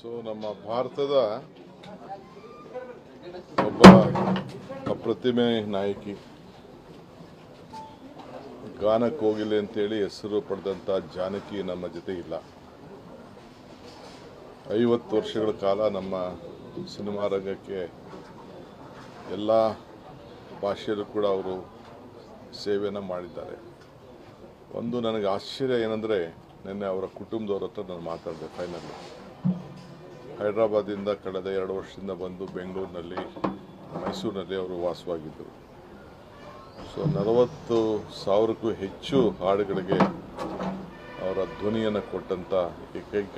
So ನಮ್ಮ ಭಾರತದ ಒಬ್ಬ ಅಪ್ರತಿಮೆ ನಾಯಕಿ, ಗಾನ ಕೋಗಿಲೆ ಅಂತೇಳಿ ಹೆಸರು ಪಡೆದಂಥ ಜಾನಕಿ ನಮ್ಮ ಜೊತೆ ಇಲ್ಲ. 50 ವರ್ಷಗಳ ಕಾಲ ನಮ್ಮ ಸಿನಿಮಾ ರಂಗಕ್ಕೆ ಎಲ್ಲ ಭಾಷೆಯಲ್ಲೂ ಕೂಡ ಅವರು ಸೇವೆಯನ್ನು ಮಾಡಿದ್ದಾರೆ. ಒಂದು ನನಗೆ ಆಶ್ಚರ್ಯ ಏನಂದರೆ, ನಿನ್ನೆ ಅವರ ಕುಟುಂಬದವ್ರ ಹತ್ರ ನಾನು ಮಾತಾಡಿದೆ. ಫೈನಲ್ ಹೈದರಾಬಾದಿಂದ ಕಳೆದ 2 ವರ್ಷದಿಂದ ಬಂದು ಬೆಂಗಳೂರಿನಲ್ಲಿ, ಮೈಸೂರಿನಲ್ಲಿ ಅವರು ವಾಸವಾಗಿದ್ದರು. ಸೊ 40,000ಕ್ಕೂ ಹೆಚ್ಚು ಹಾಡುಗಳಿಗೆ ಅವರ ಧ್ವನಿಯನ್ನು ಕೊಟ್ಟಂಥ ಏಕೈಕ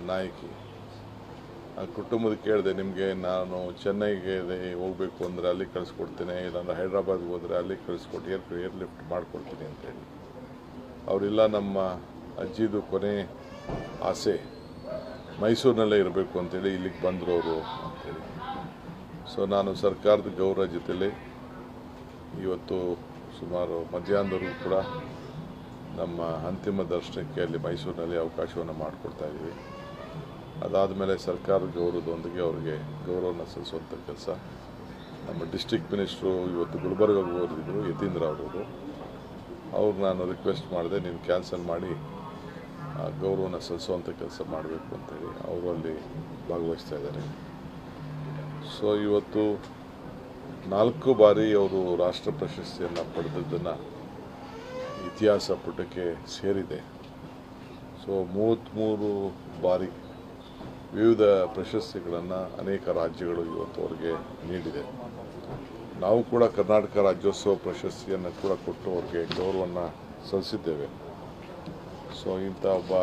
ನಾಯಕಿ. ಆ ಕುಟುಂಬದ ಕೇಳಿದೆ, ನಿಮಗೆ ನಾನು ಚೆನ್ನೈಗೆ ಹೋಗಬೇಕು ಅಂದರೆ ಅಲ್ಲಿ ಕಳಿಸ್ಕೊಡ್ತೀನಿ, ಇಲ್ಲಾಂದ್ರೆ ಹೈದ್ರಾಬಾದ್ಗೆ ಹೋದರೆ ಅಲ್ಲಿ ಕಳಿಸ್ಕೊಟ್ಟು ಏರ್ ಲಿಫ್ಟ್ ಮಾಡಿಕೊಡ್ತೀನಿ ಅಂತೇಳಿ. ಅವರಿಲ್ಲ, ನಮ್ಮ ಅಜ್ಜಿದು ಕೊನೆ ಆಸೆ ಮೈಸೂರಿನಲ್ಲೇ ಇರಬೇಕು ಅಂತೇಳಿ ಇಲ್ಲಿಗೆ ಬಂದರು ಅವರು ಅಂತೇಳಿ. ಸೊ ನಾನು ಸರ್ಕಾರದ ಗೌರವ ಜೊತೆಲಿ ಇವತ್ತು ಸುಮಾರು ಮಧ್ಯಾಹ್ನದವರೆಗೂ ಕೂಡ ನಮ್ಮ ಅಂತಿಮ ದರ್ಶನಕ್ಕೆ ಅಲ್ಲಿ ಮೈಸೂರಿನಲ್ಲಿ ಅವಕಾಶವನ್ನು ಮಾಡಿಕೊಡ್ತಾ ಇದ್ದೀವಿ. ಅದಾದಮೇಲೆ ಸರ್ಕಾರದ ಗೌರವದೊಂದಿಗೆ ಅವರಿಗೆ ಗೌರವನ ಸಲ್ಲಿಸುವಂಥ ಕೆಲಸ ನಮ್ಮ ಡಿಸ್ಟ್ರಿಕ್ಟ್ ಮಿನಿಸ್ಟ್ರು ಇವತ್ತು ಗುಲ್ಬರ್ಗಾಗೆ ಹೋಗಿದ್ರು, ಯತೀಂದ್ರ ಅವರು. ಅವ್ರು ನಾನು ರಿಕ್ವೆಸ್ಟ್ ಮಾಡಿದೆ, ನೀನು ಕ್ಯಾನ್ಸಲ್ ಮಾಡಿ ಗೌರವನ ಸಲ್ಲಿಸುವಂಥ ಕೆಲಸ ಮಾಡಬೇಕು ಅಂತೇಳಿ. ಅವರು ಅಲ್ಲಿ ಭಾಗವಹಿಸ್ತಾ ಇದ್ದಾರೆ. ಸೊ ಇವತ್ತು 4 ಬಾರಿ ಅವರು ರಾಷ್ಟ್ರ ಪ್ರಶಸ್ತಿಯನ್ನು ಪಡೆದದ್ದನ್ನು ಇತಿಹಾಸ ಪುಟಕ್ಕೆ ಸೇರಿದೆ. ಸೊ 33 ಬಾರಿ ವಿವಿಧ ಪ್ರಶಸ್ತಿಗಳನ್ನು ಅನೇಕ ರಾಜ್ಯಗಳು ಇವತ್ತು ಅವರಿಗೆ ನೀಡಿದೆ. ನಾವು ಕೂಡ ಕರ್ನಾಟಕ ರಾಜ್ಯೋತ್ಸವ ಪ್ರಶಸ್ತಿಯನ್ನು ಕೂಡ ಕೊಟ್ಟು ಅವ್ರಿಗೆ ಗೌರವವನ್ನು ಸಲ್ಲಿಸಿದ್ದೇವೆ. ಸೊ ಇಂಥ ಒಬ್ಬ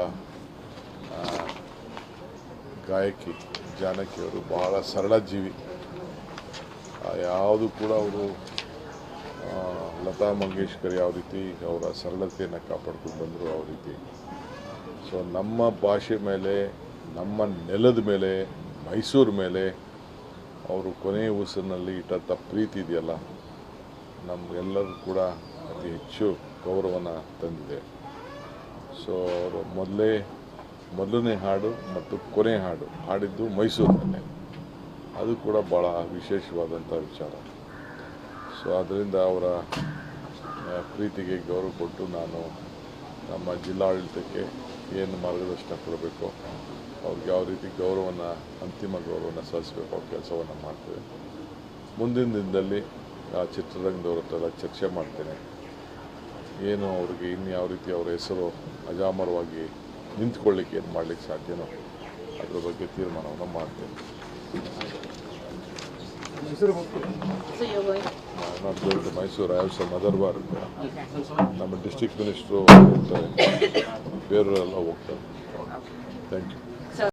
ಗಾಯಕಿ ಜಾನಕಿಯವರು ಬಹಳ ಸರಳ ಜೀವಿ. ಯಾವುದು ಕೂಡ ಅವರು ಲತಾ ಮಂಗೇಶ್ಕರ್ ಯಾವ ರೀತಿ ಅವರ ಸರಳತೆಯನ್ನು ಕಾಪಾಡ್ಕೊಂಡು ಬಂದರು, ಯಾವ ರೀತಿ. ಸೊ ನಮ್ಮ ಭಾಷೆ ಮೇಲೆ, ನಮ್ಮ ನೆಲದ ಮೇಲೆ, ಮೈಸೂರು ಮೇಲೆ ಅವರು ಕೊನೆಯ ಉಸಿರಿನಲ್ಲಿ ಇಟ್ಟಂಥ ಪ್ರೀತಿ ಇದೆಯಲ್ಲ, ನಮಗೆಲ್ಲರೂ ಕೂಡ ಅತಿ ಹೆಚ್ಚು ಗೌರವವನ್ನು ತಂದಿದೆ. ಸೊ ಅವರು ಮೊದಲನೇ ಹಾಡು ಮತ್ತು ಕೊನೆ ಹಾಡು ಹಾಡಿದ್ದು ಮೈಸೂರಿನಲ್ಲೇ. ಅದು ಕೂಡ ಭಾಳ ವಿಶೇಷವಾದಂಥ ವಿಚಾರ. ಸೊ ಅದರಿಂದ ಅವರ ಪ್ರೀತಿಗೆ ಗೌರವ ಕೊಟ್ಟು ನಾನು ನಮ್ಮ ಜಿಲ್ಲಾಡಳಿತಕ್ಕೆ ಏನು ಮಾರ್ಗದರ್ಶನ ಕೊಡಬೇಕು, ಅವ್ರಿಗೆ ಯಾವ ರೀತಿ ಅಂತಿಮ ಗೌರವವನ್ನು ಸಲ್ಲಿಸಬೇಕು, ಅವ್ರ ಕೆಲಸವನ್ನು ಮಾಡ್ತೇವೆ. ಮುಂದಿನ ದಿನದಲ್ಲಿ ಆ ಚಿತ್ರರಂಗದವ್ರ ಹತ್ರ ಚರ್ಚೆ ಮಾಡ್ತೇನೆ. ಏನು ಅವ್ರಿಗೆ ಯಾವ ರೀತಿ ಅವರ ಹೆಸರು ಅಜಾಮರವಾಗಿ ನಿಂತ್ಕೊಳ್ಳಿಕ್ಕೆ ಏನು ಮಾಡಲಿಕ್ಕೆ ಸಾಧ್ಯನೋ ಅದ್ರ ಬಗ್ಗೆ ತೀರ್ಮಾನವನ್ನು ಮಾಡ್ತೇನೆ. Mysuru I have some other work. ನಮ್ಮ ಡಿಸ್ಟ್ರಿಕ್ಟ್ ಮಿನಿಸ್ಟ್ರು ಹೋಗ್ತಾರೆ, ಬೇರೆಯವರೆಲ್ಲ ಹೋಗ್ತಾರೆ. Thank you.